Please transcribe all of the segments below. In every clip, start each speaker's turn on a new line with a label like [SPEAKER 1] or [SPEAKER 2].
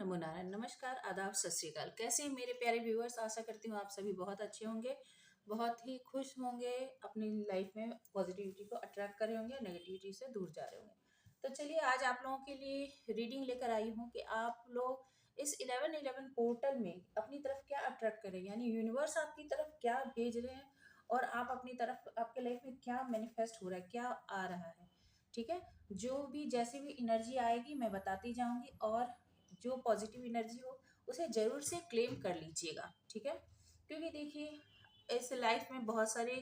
[SPEAKER 1] नमो नारायण, नमस्कार, आदाब, सत श्री अकाल। कैसे हैं मेरे प्यारे व्यूअर्स? आशा करती हूँ आप सभी बहुत अच्छे होंगे, बहुत ही खुश होंगे, अपनी लाइफ में पॉजिटिविटी को अट्रैक्ट कर रहे होंगे, नेगेटिविटी से दूर जा रहे होंगे। तो चलिए आज आप लोगों के लिए रीडिंग लेकर आई हूँ कि आप लोग इस 1111 पोर्टल में अपनी तरफ क्या अट्रैक्ट करें, यानी यूनिवर्स आपकी तरफ क्या भेज रहे हैं और आप अपनी तरफ आपके लाइफ में क्या मैनिफेस्ट हो रहा है, क्या आ रहा है। ठीक है, जो भी जैसे भी एनर्जी आएगी मैं बताती जाऊंगी और जो पॉजिटिव एनर्जी हो उसे जरूर से क्लेम कर लीजिएगा। ठीक है, क्योंकि देखिए इस लाइफ में बहुत सारे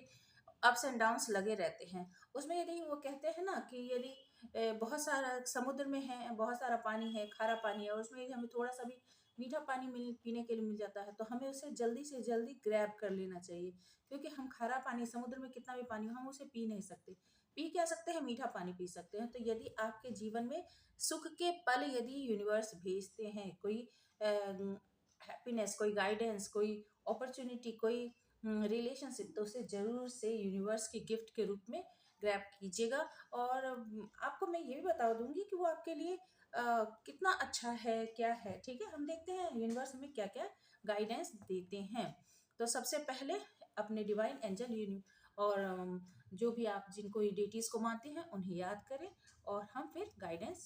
[SPEAKER 1] अप्स एंड डाउन्स लगे रहते हैं। उसमें यदि वो कहते हैं ना कि यदि बहुत सारा समुद्र में है, बहुत सारा पानी है, खारा पानी है, और उसमें यदि हमें थोड़ा सा भी मीठा पानी पीने के लिए मिल जाता है तो हमें उसे जल्दी से जल्दी ग्रैब कर लेना चाहिए, क्योंकि हम खारा पानी, समुद्र में कितना भी पानी हो हम उसे पी नहीं सकते। पी क्या सकते हैं? मीठा पानी पी सकते हैं। तो यदि आपके जीवन में सुख के पल यदि यूनिवर्स भेजते हैं, कोई हैप्पीनेस, कोई गाइडेंस, कोई अपॉर्चुनिटी, कोई रिलेशनशिप, तो उसे जरूर से यूनिवर्स की गिफ्ट के रूप में ग्रैब कीजिएगा। और आपको मैं ये भी बता दूंगी कि वो आपके लिए कितना अच्छा है, क्या है। ठीक है, हम देखते हैं यूनिवर्स हमें क्या क्या गाइडेंस देते हैं। तो सबसे पहले अपने डिवाइन एंजल और जो भी आप जिनको डेटीज को मानते हैं उन्हें याद करें, और हम फिर गाइडेंस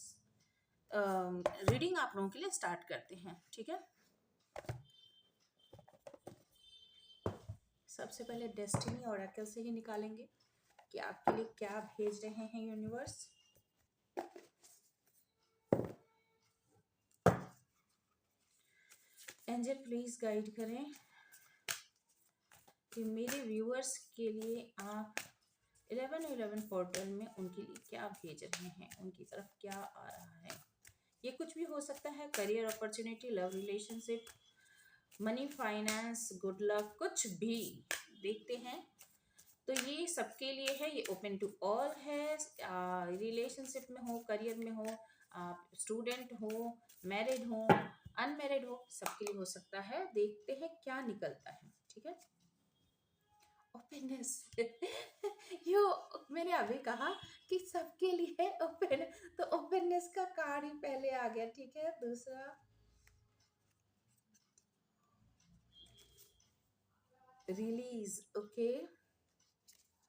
[SPEAKER 1] रीडिंग आप लोगों के लिए स्टार्ट करते हैं। ठीक है, सबसे पहले डेस्टिनी ऑरेकल से ही निकालेंगे कि आपके लिए क्या भेज रहे हैं यूनिवर्स। एंजल प्लीज गाइड करें कि मेरे व्यूअर्स के लिए आप 1111 पोर्टल में उनके लिए क्या भेज रहे हैं, उनकी तरफ क्या आ रहा है। ये कुछ भी हो सकता है, career opportunity, love relationship, money, finance, good luck, कुछ भी। देखते हैं। तो ये सबके लिए है, ये ओपन टू ऑल है। रिलेशनशिप में हो, करियर में हो, आप स्टूडेंट हो, मैरिड हो, अनमैरिड हो, सबके लिए हो सकता है। देखते हैं क्या निकलता है। ठीक है, ओपननेस यो मैंने अभी कहा कि सबके लिए ओपन, तो ओपननेस का कार्ड ही पहले आ गया। ठीक है, दूसरा रिलीज, ओके,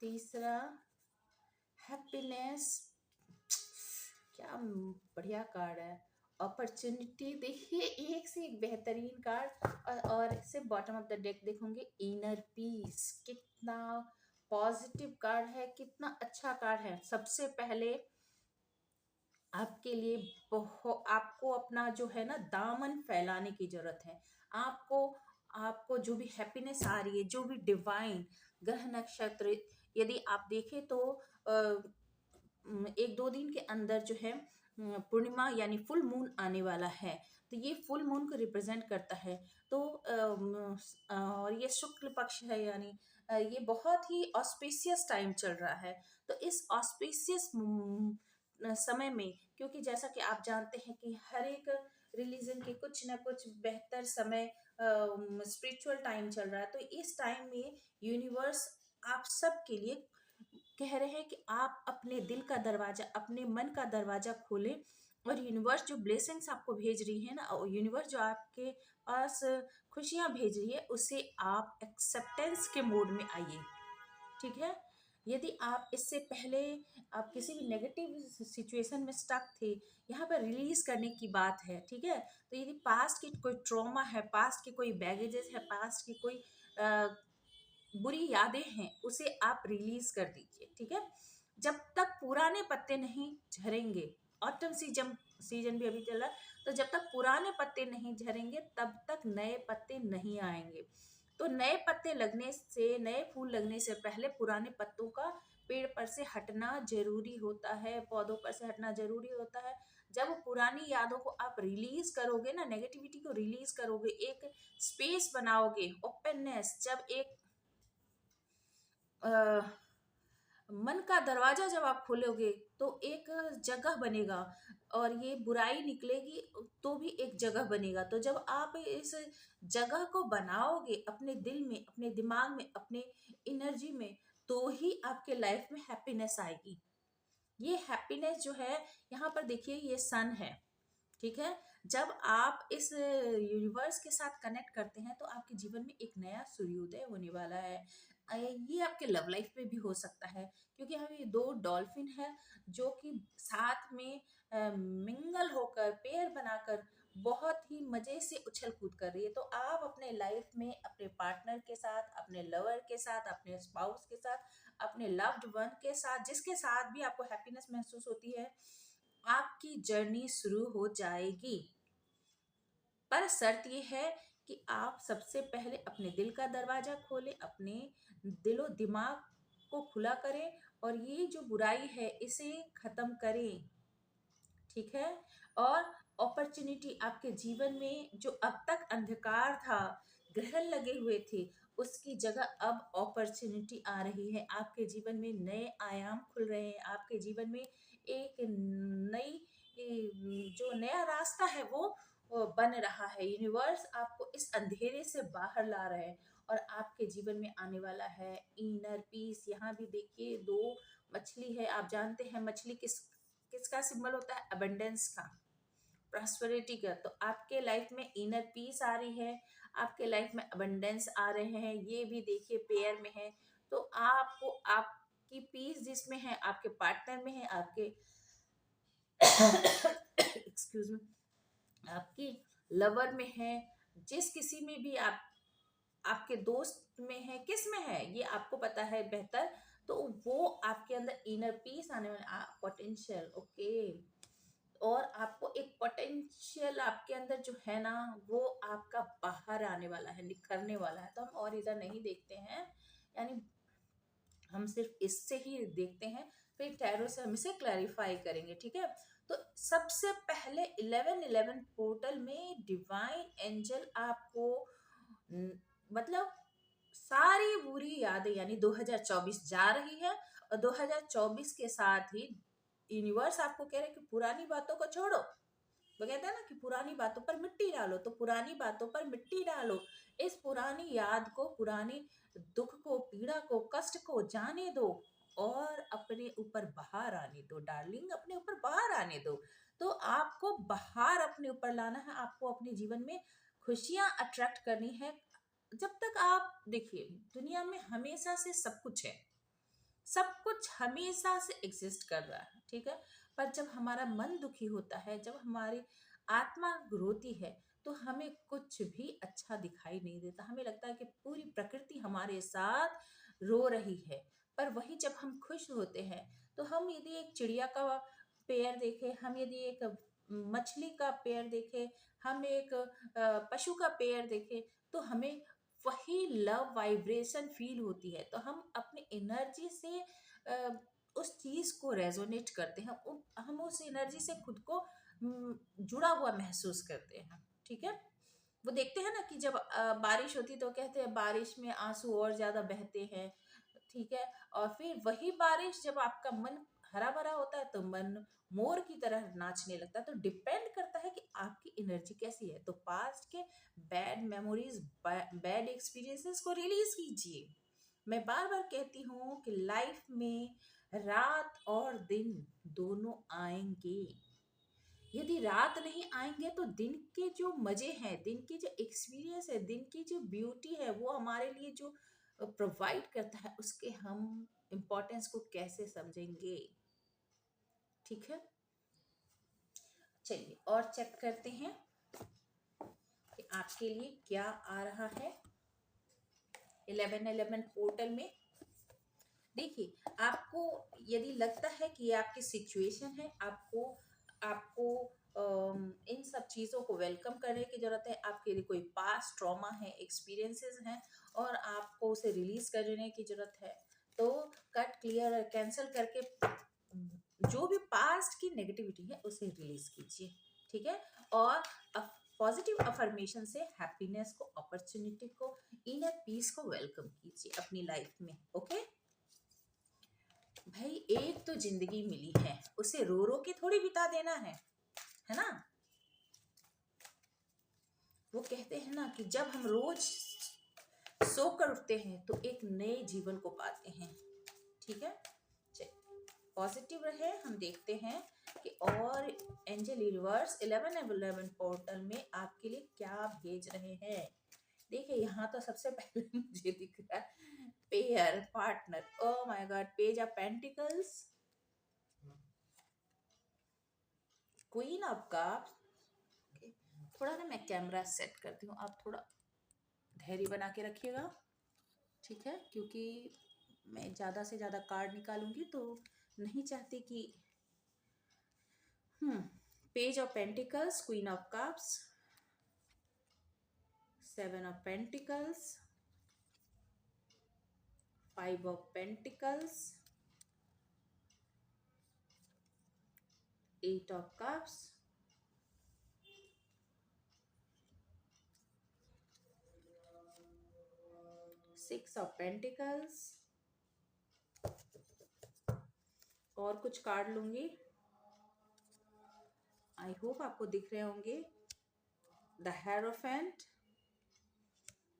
[SPEAKER 1] तीसरा हैप्पीनेस, क्या बढ़िया कार्ड है। अपॉर्चुनिटी, देखिए एक से एक बेहतरीन कार्ड। और इससे बॉटम ऑफ द डेक देखोगे, इनर पीस, कितना पॉजिटिव कार्ड है, कितना अच्छा कार्ड है। सबसे पहले आपके लिए बहुत, आपको अपना जो है ना दामन फैलाने की जरूरत है। आपको आपको जो भी हैप्पीनेस आ रही है, जो भी डिवाइन ग्रह नक्षत्र, यदि आप देखें तो 1-2 दिन के अंदर जो है पूर्णिमा यानी फुल मून आने वाला है। तो ये फुल मून को रिप्रेजेंट करता है। तो और ये शुक्ल पक्ष है, यानी ये बहुत ही ऑस्पिशियस टाइम चल रहा है। तो इस ऑस्पिशियस समय में, क्योंकि जैसा कि आप जानते हैं कि हर एक रिलीजन के कुछ ना कुछ बेहतर समय, स्पिरिचुअल टाइम चल रहा है। तो इस टाइम में यूनिवर्स आप सब के लिए कह रहे हैं कि आप अपने दिल का दरवाजा, अपने मन का दरवाजा खोलें, और यूनिवर्स जो ब्लेसिंग्स आपको भेज रही है ना, और यूनिवर्स जो आपके पास खुशियां भेज रही है, उसे आप एक्सेप्टेंस के मोड में आइए। ठीक है, यदि आप इससे पहले आप किसी भी नेगेटिव सिचुएशन में स्टक थे, यहाँ पर रिलीज करने की बात है। ठीक है, तो यदि पास्ट की कोई ट्रॉमा है, पास्ट के कोई बैगेजेस है, पास्ट की कोई बुरी यादें हैं, उसे आप रिलीज कर दीजिए। ठीक है, जब तक पुराने पत्ते नहीं झरेंगे, ऑटम सीजन भी अभी चल रहा है, तो जब तक पुराने पत्ते नहीं झरेंगे तब तक नए पत्ते नहीं आएंगे। तो नए पत्ते लगने से, नए फूल लगने से पहले पुराने पत्तों का पेड़ पर से हटना जरूरी होता है, पौधों पर से हटना जरूरी होता है। जब पुरानी यादों को आप रिलीज करोगे ना, नेगेटिविटी को रिलीज करोगे, एक स्पेस बनाओगे, ओपननेस, जब एक मन का दरवाजा जब आप खोलोगे तो एक जगह बनेगा, और ये बुराई निकलेगी तो भी एक जगह बनेगा। तो जब आप इस जगह को बनाओगे अपने दिल में, अपने दिमाग में, अपने एनर्जी में, तो ही आपके लाइफ में हैप्पीनेस आएगी। ये हैप्पीनेस जो है, यहाँ पर देखिए ये सन है। ठीक है, जब आप इस यूनिवर्स के साथ कनेक्ट करते हैं तो आपके जीवन में एक नया सूर्योदय होने वाला है। ये आपके लव लाइफ में भी हो सकता है, क्योंकि हम ये दो डॉल्फिन है जो कि साथ में मिंगल होकर पेयर बनाकर बहुत ही मजे से उछल कूद कर रही है। तो आप अपने लाइफ में अपने पार्टनर के साथ, अपने लवर के साथ, अपने स्पाउस के साथ, अपने लव्ड वन के साथ, जिसके साथ भी आपको हैप्पीनेस महसूस होती है, आपकी जर्नी शुरू हो जाएगी। पर शर्त यह है कि आप सबसे पहले अपने दिल का दरवाजा खोलें, अपने दिलो दिमाग को खुला करें और ये जो बुराई है इसे खत्म करें। ठीक है? और अपॉर्चुनिटी आपके जीवन में जो अब तक अंधकार था, ग्रहण लगे हुए थे, उसकी जगह अब अपॉर्चुनिटी आ रही है। आपके जीवन में नए आयाम खुल रहे हैं, आपके जीवन में एक नई जो नया रास्ता है वो बन रहा है। यूनिवर्स आपको इस अंधेरे से बाहर ला रहे हैं और आपके जीवन में आने वाला है इनर पीस। यहाँ भी देखिए दो मछली है। आप जानते हैं मछली किसका सिंबल होता है? अबंडेंस का, प्रॉस्पेरिटी का। तो आपके लाइफ में इनर पीस आ रही है, आपके लाइफ में अबंडेंस आ रहे हैं। ये भी देखिए पेयर में है। तो आपको आपकी पीस जिसमें है, आपके पार्टनर में है, आपके एक्सक्यूज मी, आपकी लवर में है, जिस किसी में भी आपके दोस्त में है, किस में है ये आपको पता है बेहतर। तो वो आपके अंदर इनर पीस आने वाला पोटेंशियल। ओके, और आपको एक पोटेंशियल आपके अंदर जो है ना वो आपका बाहर आने वाला है, निखरने वाला है। तो हम और इधर नहीं देखते हैं, यानी हम सिर्फ इससे ही देखते हैं, फिर टैरो से हम इसे क्लैरिफाई करेंगे। ठीक है? तो सबसे पहले 1111 पोर्टल में डिवाइन एंजल आपको न, मतलब सारी बुरी यादें, यानी 2024 जा रही है और 2024 के साथ ही यूनिवर्स आपको कह रहे हैं कि पुरानी बातों को छोड़ो। वो कहते हैं ना कि पुरानी बातों पर मिट्टी डालो, तो पुरानी बातों पर मिट्टी डालो। इस पुरानी याद को, पुरानी दुख को, पीड़ा को, कष्ट को जाने दो और अपने ऊपर बाहर आने दो डार्लिंग, अपने ऊपर बाहर आने दो। तो आपको बाहर अपने ऊपर लाना है, आपको अपने जीवन में खुशियां अट्रैक्ट करनी है। जब तक आप देखिए, दुनिया में हमेशा से सब कुछ है, सब कुछ हमेशा से एग्जिस्ट कर रहा है। ठीक है? पर जब हमारा मन दुखी होता है, जब हमारी आत्मा रोती है, तो हमें कुछ भी अच्छा दिखाई नहीं देता। हमें लगता है कि पूरी प्रकृति हमारे साथ रो रही है। पर वही जब हम खुश होते हैं, तो हम यदि एक चिड़िया का पेयर देखें, हम यदि एक मछली का पेयर देखें, हम एक पशु का पेयर देखें, तो हमें वही लव वाइब्रेशन फील होती है। तो हम अपनी एनर्जी से उस चीज को रेजोनेट करते हैं, हम उस एनर्जी से खुद को जुड़ा हुआ महसूस करते हैं। ठीक है? वो देखते हैं ना कि जब बारिश होती तो कहते हैं बारिश में आंसू और ज्यादा बहते हैं। ठीक है? और फिर वही बारिश जब आपका मन हरा भरा होता है तो मन मोर की तरह नाचने लगता है। तो डिपेंड करता है कि आपकी एनर्जी कैसी है। तो पास्ट के बैड मेमोरीज, बैड एक्सपीरियंसेस को रिलीज कीजिए। मैं बार बार कहती हूँ कि लाइफ में रात और दिन दोनों आएंगे। यदि रात नहीं आएंगे तो दिन के जो मजे हैं, दिन की जो एक्सपीरियंस है, दिन की जो ब्यूटी है, वो हमारे लिए जो प्रोवाइड करता है, उसके हम इम्पोर्टेंस को कैसे समझेंगे। ठीक है? चलिए और चेक करते हैं कि आपके लिए क्या आ रहा है 1111 पोर्टल में। देखिए, आपको यदि लगता है कि ये आपकी सिचुएशन है, आपको आपको इन सब चीज़ों को वेलकम करने की ज़रूरत है। आपके लिए कोई पास्ट ट्रॉमा है, एक्सपीरियंसेस हैं और आपको उसे रिलीज करने की ज़रूरत है। तो कट, क्लियर और कैंसिल करके जो भी पास्ट की नेगेटिविटी है उसे रिलीज कीजिए। ठीक है? और पॉजिटिव अफर्मेशन से हैप्पीनेस को, अपॉर्चुनिटी को, इनर पीस को वेलकम कीजिए अपनी लाइफ में। ओके भाई, एक तो जिंदगी मिली है, उसे रो रो के थोड़ी बिता देना है ना? वो कहते हैं ना कि जब हम रोज सोकर उठते हैं तो एक नए जीवन को पाते हैं। ठीक है? चलिए पॉजिटिव रहे। हम देखते हैं कि और एंजल यूनिवर्स 1111 पोर्टल में आपके लिए क्या भेज रहे हैं। देखिए यहाँ तो सबसे पहले मुझे दिख रहा है pair, partner, oh my God, page of pentacles, queen of cups. थोड़ा ना मैं कैमरा सेट करती हूँ, आप थोड़ा धैर्य बना के रखिएगा, ठीक है, क्योंकि मैं ज़्यादा से ज़्यादा कार्ड निकालूंगी तो नहीं चाहती कि page of pentacles, queen of cups, 7 of pentacles, 5 of pentacles, 8 of cups, 6 of pentacles, और कुछ कार्ड लूंगी, आई होप आपको दिख रहे होंगे, the hierophant,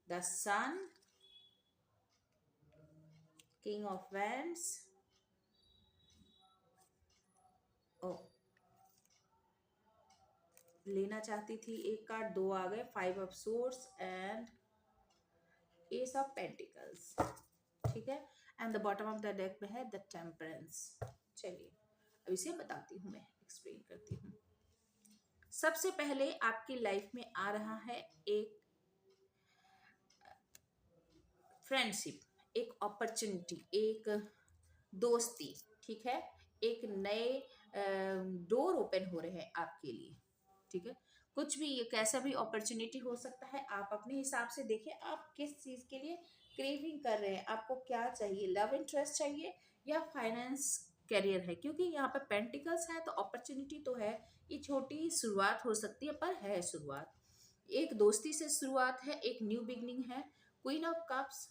[SPEAKER 1] the sun, king of wands, ओ लेना चाहती थी एक कार्ड, दो आ गए, 5 of swords and ace of pentacles, ठीक है, and the bottom of the deck में है द टेम्परेंस। चलिए अब इसे बताती हूँ, मैं एक्सप्लेन करती हूँ। सबसे पहले आपकी लाइफ में आ रहा है एक फ्रेंडशिप, एक अपॉर्चुनिटी, एक दोस्ती, ठीक है, एक नए डोर ओपन हो रहे हैं आपके लिए, ठीक है। कुछ भी, ये कैसा भी अपॉर्चुनिटी हो सकता है, आप अपने हिसाब से देखिए आप किस चीज़ के लिए क्रेविंग कर रहे हैं, आपको क्या चाहिए, लव इंटरेस्ट चाहिए या फाइनेंस करियर है, क्योंकि यहाँ पे पेंटिकल्स है तो अपॉर्चुनिटी तो है, ये छोटी शुरुआत हो सकती है पर है शुरुआत, एक दोस्ती से शुरुआत है, एक न्यू बिगनिंग है। क्वीन ऑफ कप्स,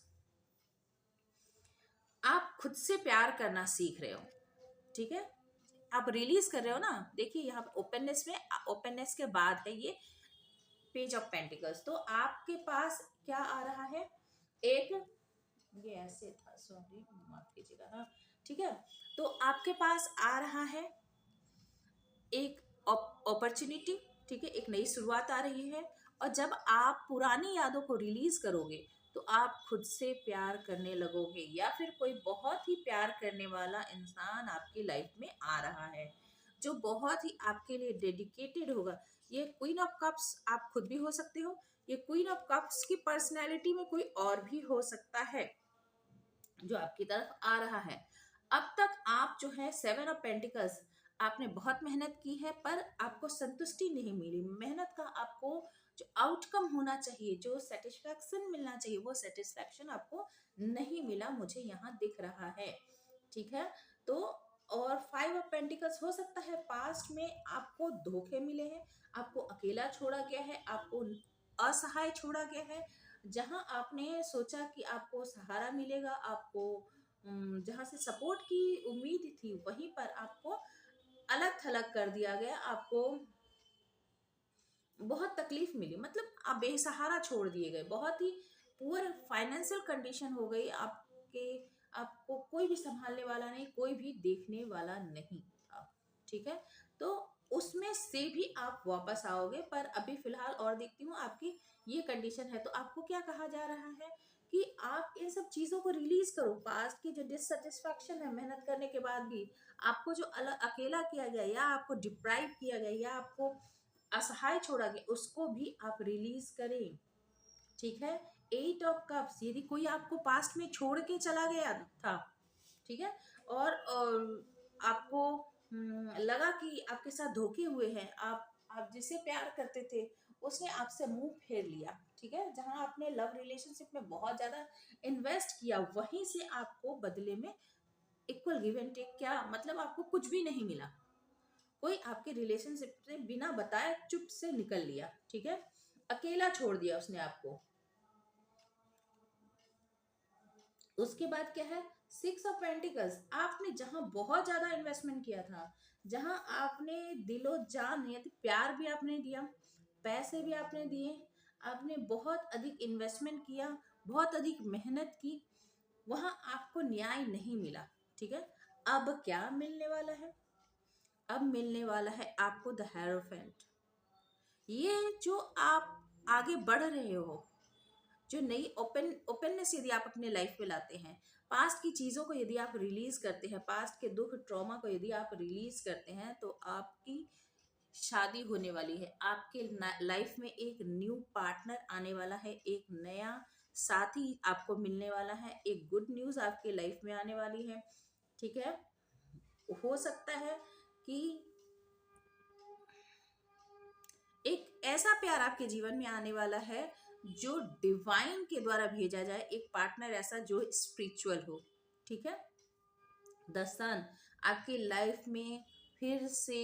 [SPEAKER 1] आप खुद से प्यार करना सीख रहे हो, ठीक है, आप रिलीज कर रहे हो ना, देखिए यहाँ पे ओपननेस में, ओपननेस के बाद है ये पेज ऑफ पेंटिकल्स, तो आपके पास क्या आ रहा है, एक, ये ऐसे था, सॉरी माफ कीजिएगा, हाँ ठीक है, तो आपके पास आ रहा है एक अपॉर्चुनिटी, ठीक है, एक नई शुरुआत आ रही है, और जब आप पुरानी यादों को रिलीज करोगे तो आप खुद से प्यार करने लगोगे, या फिर कोई बहुत ही प्यार करने वाला इंसान आपकी लाइफ में आ रहा है जो बहुत ही आपके लिए डेडिकेटेड होगा। ये क्वीन ऑफ कप्स आप खुद भी हो सकते हो, ये क्वीन ऑफ कप्स की पर्सनैलिटी में कोई और भी हो सकता है जो आपकी तरफ आ रहा है। अब तक आप जो है 7 ऑफ पेंटिकल्स, आपने बहुत मेहनत की है पर आपको संतुष्टि नहीं मिली, मेहनत का आपको जो आउटकम होना चाहिए, जो सेटिस्फैक्शन मिलना चाहिए, वो सेटिस्फैक्शन आपको नहीं मिला, मुझे यहाँ दिख रहा है, ठीक है। तो और 5 ऑफ पेंटिकल्स, हो सकता है पास्ट में आपको धोखे मिले हैं, आपको अकेला छोड़ा गया है, आपको असहाय छोड़ा गया है, जहां आपने सोचा कि आपको सहारा मिलेगा, आपको जहां से सपोर्ट की उम्मीद थी वहीं पर आपको अलग थलग कर दिया गया, आपको बहुत तकलीफ मिली, मतलब आप बेसहारा छोड़ दिए गए, बहुत ही पुअर फाइनेंशियल कंडीशन हो गई आपके, आपको कोई भी संभालने वाला नहीं, कोई भी देखने वाला नहीं था, ठीक है। तो उसमें से भी आप वापस आओगे, पर अभी फिलहाल और देखती हूँ आपकी ये कंडीशन है, तो आपको क्या कहा जा रहा है कि आप इन सब चीजों को रिलीज करो, पास्ट की जो डिससेटिस्फैक्शन है मेहनत करने के बाद भी, आपको जो अलग अकेला किया गया, या आपको डिप्राइव किया गया, या आपको असहाय छोड़ा गया, उसको भी आप रिलीज करें, ठीक है। 8 ऑफ कप्स, यदि कोई आपको पास्ट में छोड़ के चला गया था, ठीक है, और आपको लगा कि आपके साथ धोखे हुए हैं, आप जिसे प्यार करते थे उसने आपसे मुंह फेर लिया, ठीक है, जहां आपने लव रिलेशनशिप में बहुत ज्यादा इन्वेस्ट किया, वहीं से आपको बदले में इक्वल गिव एंड टेक, क्या मतलब आपको कुछ भी नहीं मिला, कोई आपके रिलेशनशिप से बिना बताए चुप से निकल लिया, ठीक है, अकेला छोड़ दिया उसने आपको। उसके बाद क्या है, 6 ऑफ पेंटिकल्स, आपने जहां बहुत ज्यादा इन्वेस्टमेंट किया था, जहां आपने दिलो जान यानी प्यार भी आपने दिया, पैसे भी आपने दिए, आपने बहुत अधिक इन्वेस्टमेंट किया, बहुत अधिक मेहनत की, वहां आपको न्याय नहीं मिला, ठीक है। अब क्या मिलने वाला है, अब मिलने वाला है आपको द हेरोफेंट। ये जो आप आगे बढ़ रहे हो, जो नई ओपननेस यदि आप अपने लाइफ में लाते हैं, पास्ट की चीज़ों को यदि आप रिलीज करते हैं, पास्ट के दुख ट्रॉमा को यदि आप रिलीज करते हैं, तो आपकी शादी होने वाली है। आपके लाइफ में एक न्यू पार्टनर आने वाला है, एक नया साथी आपको मिलने वाला है, एक गुड न्यूज़ आपके लाइफ में आने वाली है। ठीक है, हो सकता है कि एक ऐसा प्यार आपके जीवन में आने वाला है जो डिवाइन के द्वारा भेजा जाए, एक पार्टनर ऐसा जो स्पिरिचुअल हो। ठीक है, द सन आपकी लाइफ में फिर से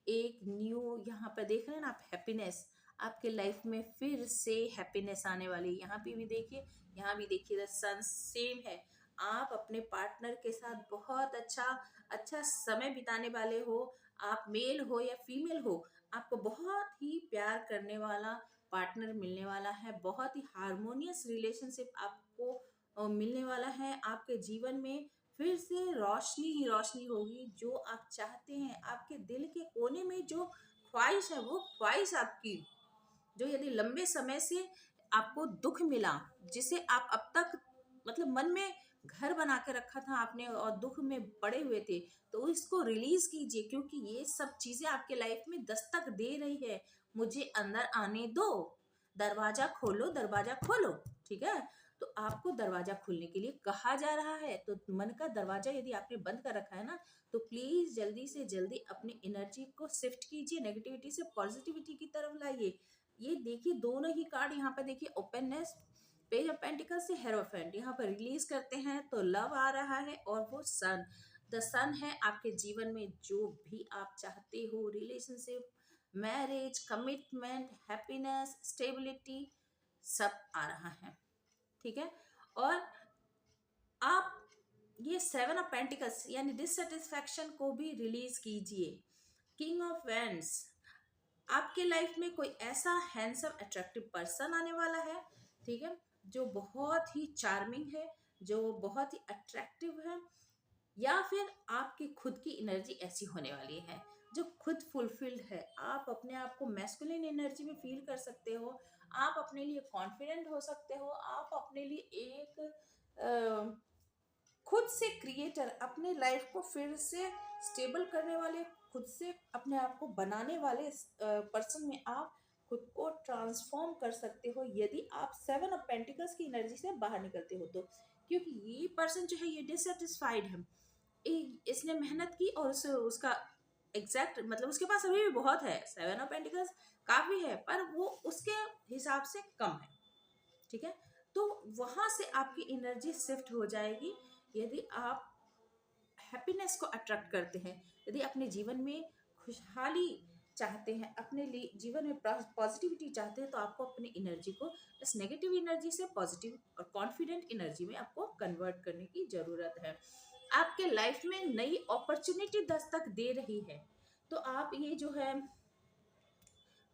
[SPEAKER 1] एक न्यू, यहाँ पे देख रहे हैं ना आप, हैप्पीनेस आपके लाइफ में फिर से हैप्पीनेस आने वाली है। यहाँ पे भी देखिए, यहाँ भी देखिए, द सन सेम है। आप अपने पार्टनर के साथ बहुत अच्छा अच्छा समय बिताने वाले हो। आप मेल हो या फीमेल हो, आपको बहुत ही प्यार करने वाला पार्टनर मिलने वाला है। बहुत ही हार्मोनियस रिलेशनशिप आपको मिलने वाला है। आपके जीवन में फिर से रोशनी ही रोशनी होगी। जो आप चाहते हैं, आपके दिल के कोने में जो ख्वाहिश है, वो ख्वाहिश आपकी, जो यदि लंबे समय से आपको दुख मिला, जिसे आप अब तक मतलब मन में घर बना के रखा था आपने और दुख में पड़े हुए थे, तो इसको रिलीज कीजिए, क्योंकि ये सब चीजें आपके लाइफ में दस्तक दे रही है। मुझे अंदर आने दो, दरवाजा खोलो, दरवाजा खोलो। ठीक है, तो आपको दरवाजा खोलने के लिए कहा जा रहा है। तो मन का दरवाजा यदि आपने बंद कर रखा है ना, तो प्लीज जल्दी से जल्दी अपनी एनर्जी को शिफ्ट कीजिए, नेगेटिविटी से पॉजिटिविटी की तरफ लाइए। ये देखिए, दोनों ही कार्ड यहाँ पे देखिए, ओपननेस, पेज ऑफ पेंटिकल से हेरोफेंट यहाँ पर रिलीज करते हैं, तो लव आ रहा है और वो सन, द सन है। आपके जीवन में जो भी आप चाहते हो, relationship, marriage, commitment, happiness, stability, सब आ रहा है। ठीक है, और आप ये सेवन ऑफ पेंटिकल्स यानी डिससेटिस्फैक्शन को भी रिलीज कीजिए। किंग ऑफ वेंड्स, आपके लाइफ में कोई ऐसा हैंडसम अट्रैक्टिव पर्सन आने वाला है। ठीक है, जो बहुत ही चार्मिंग है, जो बहुत ही अट्रैक्टिव है, या फिर आपकी खुद की एनर्जी ऐसी होने वाली है जो खुद फुलफिल्ड है। आप अपने आप को मैस्कुलिन एनर्जी में फील कर सकते हो। आप अपने लिए कॉन्फिडेंट हो सकते हो। आप अपने लिए एक खुद से क्रिएटर, अपने लाइफ को फिर से स्टेबल करने वाले, खुद से अपने आप को बनाने वाले पर्सन में आप खुद को ट्रांसफॉर्म कर सकते हो, यदि आप सेवन ऑफ पेंटिकल्स की एनर्जी से बाहर निकलते हो तो। क्योंकि ये पर्सन जो है, ये डिससेटिस्फाइड है। इसने मेहनत की और उसका एग्जैक्ट मतलब उसके पास अभी भी बहुत है, सेवन ऑफ पेंटिकल्स काफी है, पर वो उसके हिसाब से कम है। ठीक है, तो वहां से आपकी एनर्जी शिफ्ट हो जाएगी। यदि आप हैप्पीनेस को अट्रैक्ट करते हैं, यदि अपने जीवन में खुशहाली चाहते हैं, अपने लिए जीवन में पॉजिटिविटी चाहते हैं, तो आपको अपनी एनर्जी को इस नेगेटिव एनर्जी से पॉजिटिव और कॉन्फिडेंट एनर्जी में आपको कन्वर्ट करने की जरूरत है। आपके लाइफ में नई अपॉर्चुनिटी दस्तक दे रही है, तो आप ये जो है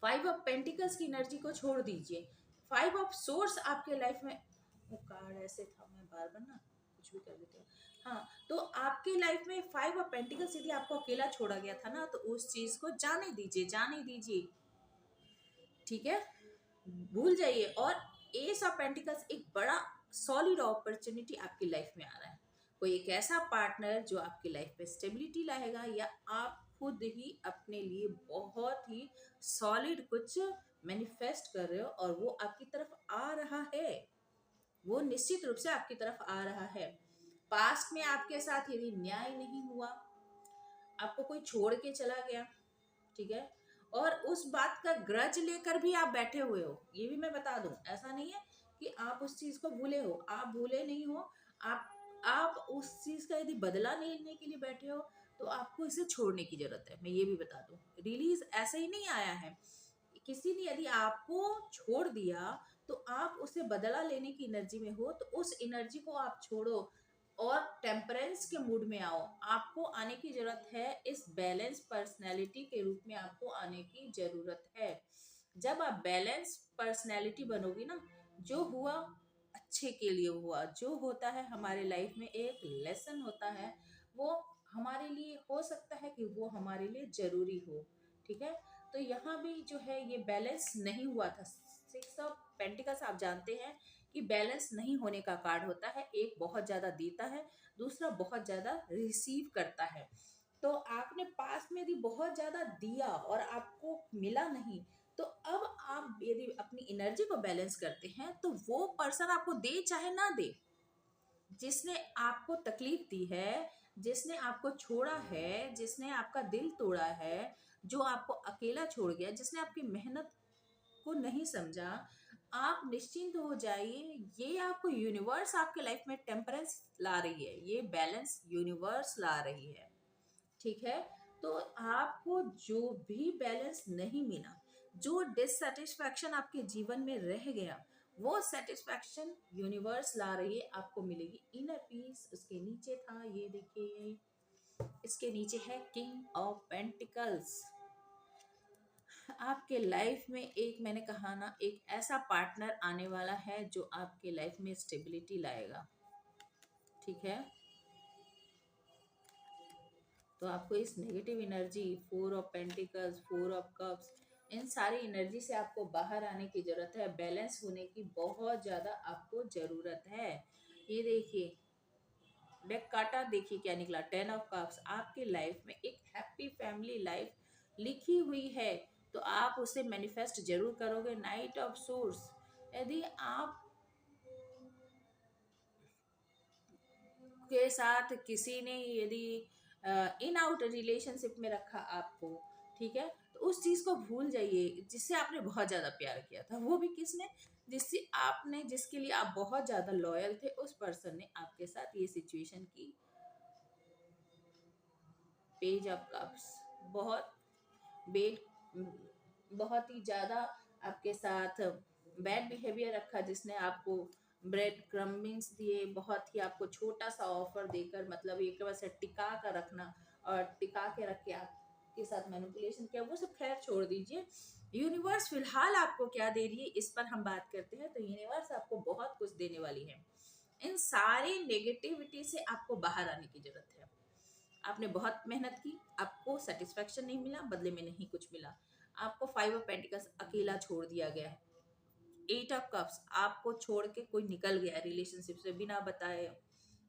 [SPEAKER 1] फाइव ऑफ पेंटिकल्स की एनर्जी को छोड़ दीजिए। फाइव ऑफ सोर्स आपके लाइफ में, वो कार्ड ऐसे था, मैं बार बार ना कुछ भी कर देती हूँ। हाँ, तो आपके लाइफ में फाइव ऑफ पेंटिकल्स यदि आपको अकेला छोड़ा गया था ना, तो उस चीज को जाने दीजिए, जाने दीजिए। ठीक है, भूल जाइए। और एस ऑफ पेंटिकल्स एक बड़ा सॉलिड अपॉर्चुनिटी आपकी लाइफ में आ रहा है। कोई एक ऐसा पार्टनर जो आपकी लाइफ में स्टेबिलिटी लाएगा, या आप खुद ही अपने लिए बहुत ही सॉलिड कुछ मैनिफेस्ट कर रहे हो और वो आपकी तरफ आ रहा है। वो निश्चित रूप से आपकी तरफ आ रहा है। पास्ट में आपके साथ यदि न्याय नहीं हुआ, आपको कोई छोड़ के चला गया, ठीक है, और उस बात का ग्रज लेकर भी आप बैठे हुए हो, ये भी मैं बता दूं, ऐसा नहीं है कि आप उस चीज को भूले हो, आप भूले नहीं हो। आप उस चीज का यदि बदला नहीं लेने के लिए बैठे हो, तो आपको इसे छोड़ने की जरूरत है। मैं ये भी बता दूं, रिलीज ऐसे ही नहीं आया है। किसी ने यदि आपको छोड़ दिया, तो आप उसे बदला लेने की एनर्जी में हो, तो उस एनर्जी को आप छोड़ो और टेम्परेंस के मूड में आओ। आपको आने की जरूरत है, इस बैलेंस पर्सनैलिटी के रूप में आपको आने की जरूरत है। जब आप बैलेंस पर्सनैलिटी बनोगी ना, जो हुआ अच्छे के लिए हुआ, जो होता है हमारे लाइफ में एक लेसन होता है, वो हमारे लिए हो सकता है कि वो हमारे लिए जरूरी हो। ठीक है, तो यहाँ भी जो है ये बैलेंस नहीं हुआ था। 6 ऑफ पेंटिकल्स आप जानते हैं कि बैलेंस नहीं होने का कार्ड होता है। एक बहुत ज्यादा देता है, दूसरा बहुत ज्यादा रिसीव करता है। तो आपने पास में यदि बहुत ज्यादा दिया और आपको मिला नहीं, तो अब आप यदि अपनी एनर्जी को बैलेंस करते हैं तो वो पर्सन आपको दे चाहे ना दे, जिसने आपको तकलीफ दी है, जिसने आपको छोड़ा है, जिसने आपका दिल तोड़ा है, जो आपको अकेला छोड़ गया, जिसने आपकी मेहनत को नहीं समझा, आप निश्चिंत हो जाइए। ये आपको यूनिवर्स आपके लाइफ में टेम्परेंस ला रही है, ये बैलेंस यूनिवर्स ला रही है। ठीक है, तो आपको जो भी बैलेंस नहीं मिला, जो डिससेटिस्फैक्शन आपके जीवन में रह गया, वो सेटिस्फैक्शन यूनिवर्स ला रही है, आपको मिलेगी इनर पीस। उसके नीचे था, ये देखिए, इसके नीचे है किंग ऑफ पेंटिकल्स। आपके लाइफ में एक, मैंने कहा ना, एक ऐसा पार्टनर आने वाला है जो आपके लाइफ में स्टेबिलिटी लाएगा। ठीक है, तो आपको इस negative energy, 4 of pentacles, 4 of cups, इन सारी एनर्जी से आपको बाहर आने की जरूरत है। बैलेंस होने की बहुत ज्यादा आपको जरूरत है। ये देखिए, डेक काटा, देखिए क्या निकला, 10 ऑफ कप्स। आपके लाइफ में एक हैप्पी फैमिली लाइफ लिखी हुई है, तो आप उसे मैनिफेस्ट जरूर करोगे। नाइट ऑफ सोर्स, यदि आप के साथ किसी ने यदि इन आउट रिलेशनशिप में रखा आपको, ठीक है, तो उस चीज को भूल जाइए जिससे आपने बहुत ज्यादा प्यार किया था। वो भी किसने, जिससे आपने, जिसके लिए आप बहुत ज्यादा लॉयल थे, उस पर्सन ने आपके साथ ये सिचुएशन की। पेज ऑफ कप्स, बहुत बेड, बहुत ही ज्यादा आपके साथ बैड बिहेवियर रखा, जिसने आपको ब्रेड क्रम्बिंग्स दिए, बहुत ही आपको छोटा सा ऑफर देकर, मतलब एक बार से टिका कर रखना और टिका के रख के आपके साथ मैनिपुलेशन किया, वो सब खैर छोड़ दीजिए। यूनिवर्स फिलहाल आपको क्या दे रही है, इस पर हम बात करते हैं। तो यूनिवर्स आपको बहुत कुछ देने वाली है। इन सारी नेगेटिविटी से आपको बाहर आने की जरूरत है। आपने बहुत मेहनत की, आपको सेटिस्फेक्शन नहीं मिला, बदले में नहीं कुछ मिला। आपको 5 ऑफ पेंटिकल्स, अकेला छोड़ दिया गया है। 8 ऑफ कप्स, आपको छोड़ के कोई निकल गया रिलेशनशिप से बिना बताए,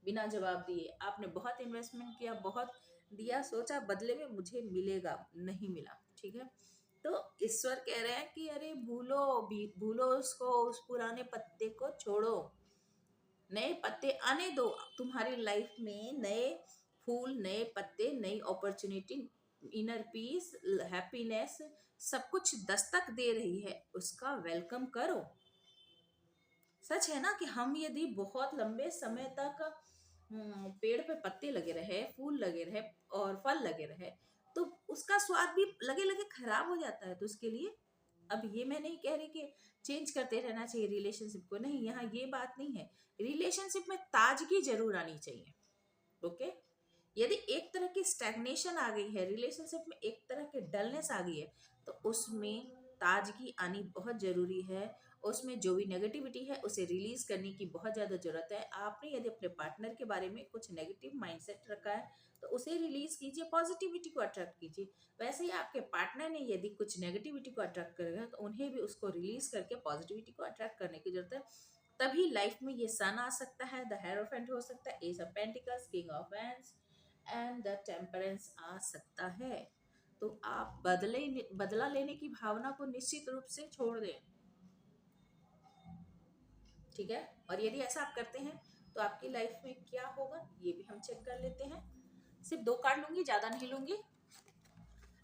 [SPEAKER 1] बिना जवाब दिए। आपने बहुत इन्वेस्टमेंट किया, बहुत दिया, सोचा बदले में मुझे मिलेगा, नहीं मिला। ठीक है, तो ईश्वर कह रहे हैं कि अरे भूलो, भी भूलो उसको, उस पुराने पत्ते को छोड़ो, नए पत्ते आने दो। तुम्हारी लाइफ में नए फूल, नए पत्ते, नई अपॉर्चुनिटी, इनर पीस, हैप्पीनेस, सब कुछ दस्तक दे रही है, उसका वेलकम करो। सच है ना कि हम यदि बहुत लंबे समय तक पेड़ पे पत्ते लगे रहे, फूल लगे रहे और फल लगे रहे, तो उसका स्वाद भी लगे लगे खराब हो जाता है। तो उसके लिए, अब ये मैं नहीं कह रही कि चेंज करते रहना चाहिए रिलेशनशिप को, नहीं, यहाँ ये बात नहीं है। रिलेशनशिप में ताजगी जरूर आनी चाहिए। ओके, यदि एक तरह की स्टैग्नेशन आ गई है रिलेशनशिप में, एक तरह की डलनेस आ गई है, तो उसमें ताजगी आनी बहुत जरूरी है। उसमें जो भी नेगेटिविटी है उसे रिलीज करने की बहुत ज्यादा जरूरत है। आपने यदि अपने पार्टनर के बारे में कुछ नेगेटिव माइंडसेट रखा है, तो उसे रिलीज कीजिए, पॉजिटिविटी को अट्रैक्ट कीजिए। वैसे ही आपके पार्टनर ने यदि कुछ नेगेटिविटी को अट्रैक्ट करेगा, तो उन्हें भी उसको रिलीज करके पॉजिटिविटी को अट्रैक्ट करने की जरूरत है। तभी लाइफ में ये सन आ सकता है, द हेरोफेंट हो सकता है, ace of pentacles, king of wands and the temperance आ सकता है। तो आप बदला लेने की भावना को निश्चित रूप से छोड़ दें। ठीक है, और यदि ऐसा आप करते हैं तो आपकी लाइफ में क्या होगा, ये भी हम चेक कर लेते हैं। सिर्फ 2 कार्ड लूंगी, ज्यादा नहीं लूंगी।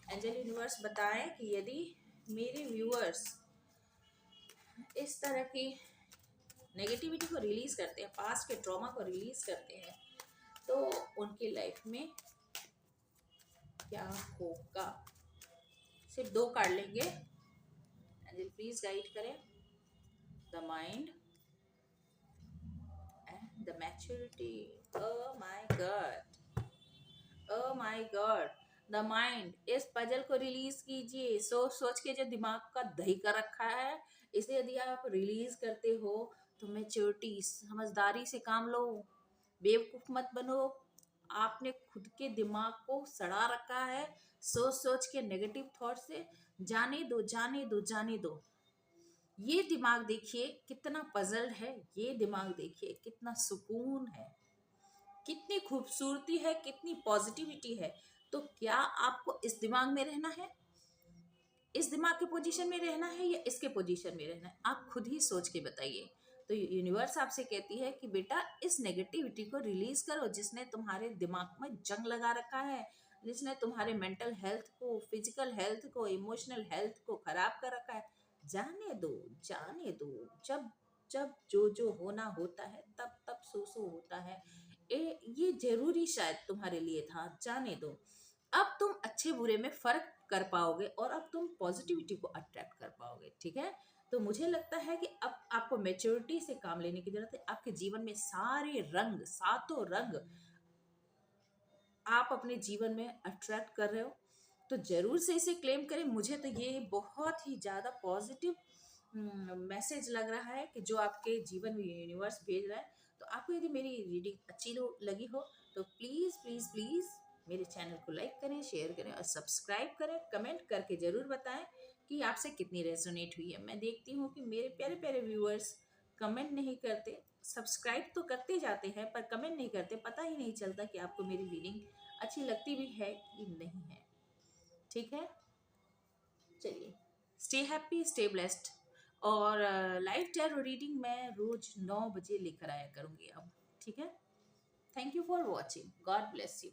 [SPEAKER 1] एंजल यूनिवर्स बताएं कि यदि मेरे व्यूअर्स इस तरह की नेगेटिविटी को रिलीज करते हैं, पास्ट के ट्रॉमा को रिलीज करते हैं, तो उनकी लाइफ में क्या होगा। सिर्फ 2 कार्ड लेंगे। एंजल प्लीज गाइड करें। The mind and the maturity. Oh my God, oh my God, the mind, इस पजल को रिलीज कीजिए। सोच सोच के जो दिमाग का दही कर रखा है, इसे यदि आप रिलीज करते हो, तो मैच्योरिटी, समझदारी से काम लो, बेवकूफ मत बनो। आपने खुद के दिमाग को सड़ा रखा है सोच सोच के नेगेटिव थॉट से। जाने दो, जाने दो, जाने दो। ये दिमाग देखिए कितना पजल्ड है, ये दिमाग देखिए कितना सुकून है, कितनी खूबसूरती है, कितनी पॉजिटिविटी है। तो क्या आपको इस दिमाग में रहना है, इस दिमाग के पोजीशन में रहना है, या इसके पोजीशन में रहना है? आप खुद ही सोच के बताइए। तो यूनिवर्स आपसे कहती है कि बेटा इस नेगेटिविटी को रिलीज करो जिसने तुम्हारे दिमाग में जंग लगा रखा है, जिसने तुम्हारे मेंटल हेल्थ को, फिजिकल हेल्थ को, इमोशनल हेल्थ को खराब कर रखा है। जाने दो, जाने दो। जब जब जो जो होना होता है तब तब सो होता है। ये जरूरी शायद तुम्हारे लिए था, जाने दो। अब तुम अच्छे बुरे में फर्क कर पाओगे और अब तुम पॉजिटिविटी को अट्रैक्ट कर पाओगे। ठीक है, तो मुझे लगता है कि अब आपको मैच्योरिटी से काम लेने की जरूरत है। आपके जीवन में सारे रंग, सातों रंग आप अपने जीवन में अट्रैक्ट कर रहे हो, तो जरूर से इसे क्लेम करें। मुझे तो ये बहुत ही ज्यादा पॉजिटिव मैसेज लग रहा है कि जो आपके जीवन में यूनिवर्स भेज रहा है। तो आपको यदि मेरी रीडिंग अच्छी लगी हो तो प्लीज प्लीज प्लीज मेरे चैनल को लाइक करें, शेयर करें और सब्सक्राइब करें। कमेंट करके जरूर बताएं कि आपसे कितनी रेजोनेट हुई है। मैं देखती हूँ कि मेरे प्यारे प्यारे व्यूअर्स कमेंट नहीं करते, सब्सक्राइब तो करते जाते हैं पर कमेंट नहीं करते। पता ही नहीं चलता कि आपको मेरी रीडिंग अच्छी लगती भी है कि नहीं है। ठीक है, चलिए, स्टे हैप्पी, स्टे ब्लेस्ड। और लाइव टैरो रीडिंग मैं रोज 9 बजे लेकर आया करूंगी अब। ठीक है, thank you for watching, God bless you.